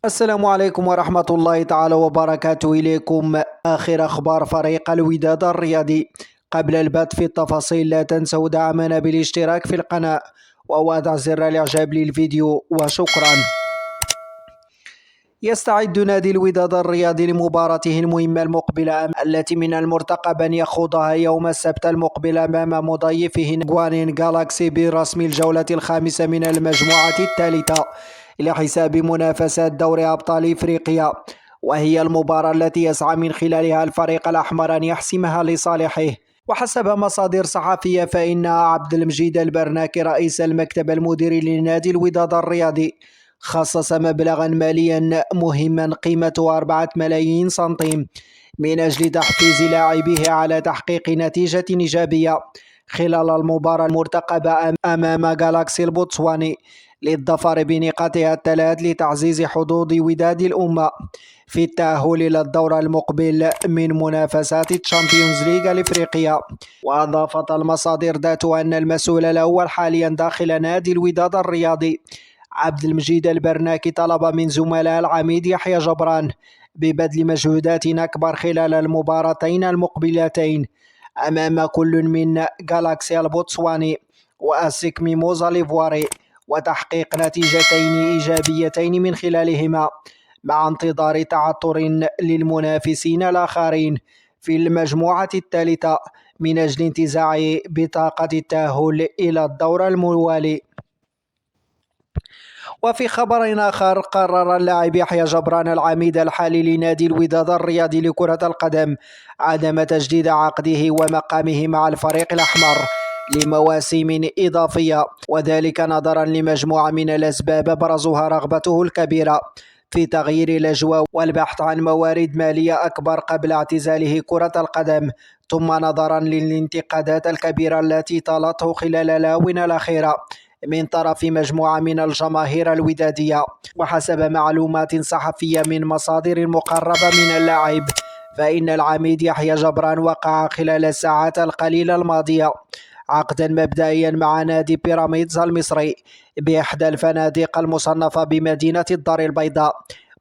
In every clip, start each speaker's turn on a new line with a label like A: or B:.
A: السلام عليكم ورحمة الله تعالى وبركاته. إليكم آخر أخبار فريق الوداد الرياضي. قبل البدء في التفاصيل لا تنسوا دعمنا بالاشتراك في القناة ووضع زر الإعجاب للفيديو وشكرا. يستعد نادي الوداد الرياضي لمباراته المهمة المقبلة التي من المرتقب أن يخوضها يوم السبت المقبل أمام مضيفه غوانين جالاكسي برسم الجولة الخامسة من المجموعة الثالثة لحساب منافسات دوري أبطال إفريقيا، وهي المباراة التي يسعى من خلالها الفريق الأحمر أن يحسمها لصالحه. وحسب مصادر صحفية فإن عبد المجيد البرناكي رئيس المكتب المديري لنادي الوداد الرياضي خصص مبلغا ماليا مهما قيمته 4 ملايين سنتيم من أجل تحفيز لاعبيه على تحقيق نتيجة إيجابية خلال المباراة المرتقبة أمام جالاكسي البوتسواني للظفر بنقاطها الثلاث لتعزيز حظوظ وداد الأمة في التأهل إلى الدور المقبل من منافسات الشامبيونز ليغ الإفريقية. وأضافت المصادر ذاتها أن المسؤول الأول حاليا داخل نادي الوداد الرياضي عبد المجيد البرناكي طلب من زملاء العميد يحيى جبران ببذل مجهودات أكبر خلال المباراتين المقبلتين أمام كل من جالاكسي البوتسواني وأسيك ميموزا الإيفواري وتحقيق نتيجتين إيجابيتين من خلالهما، مع انتظار تعثر للمنافسين الآخرين في المجموعة الثالثة من أجل انتزاع بطاقة التأهل إلى الدور الموالي. وفي خبر آخر، قرر اللاعب يحيى جبران العميد الحالي لنادي الوداد الرياضي لكرة القدم عدم تجديد عقده ومقامه مع الفريق الأحمر لمواسم إضافية، وذلك نظرا لمجموعة من الأسباب برزها رغبته الكبيرة في تغيير الأجواء والبحث عن موارد مالية أكبر قبل اعتزاله كرة القدم، ثم نظرا للانتقادات الكبيرة التي طالته خلال الآونة الأخيرة من طرف مجموعة من الجماهير الودادية. وحسب معلومات صحفية من مصادر مقربة من اللاعب فإن العميد يحيى جبران وقع خلال الساعات القليلة الماضية عقدا مبدئيا مع نادي بيراميدز المصري بإحدى الفنادق المصنفة بمدينة الدار البيضاء،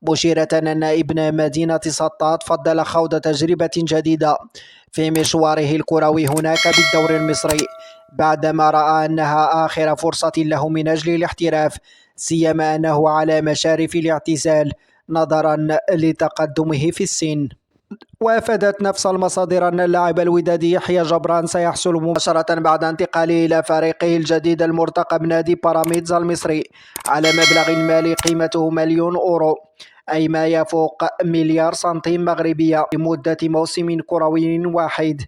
A: مشيرة أن ابن مدينة سطات فضل خوض تجربة جديدة في مشواره الكروي هناك بالدوري المصري بعدما رأى أنها آخر فرصة له من أجل الاحتراف، سيما أنه على مشارف الاعتزال نظرا لتقدمه في السن. وافادت نفس المصادر أن اللاعب الودادي يحيى جبران سيحصل مباشرة بعد انتقاله إلى فريقه الجديد المرتقب نادي بيراميدز المصري على مبلغ مالي قيمته 1,000,000 أورو، أي ما يفوق مليار سنتيم مغربية، لمدة موسم كروي واحد.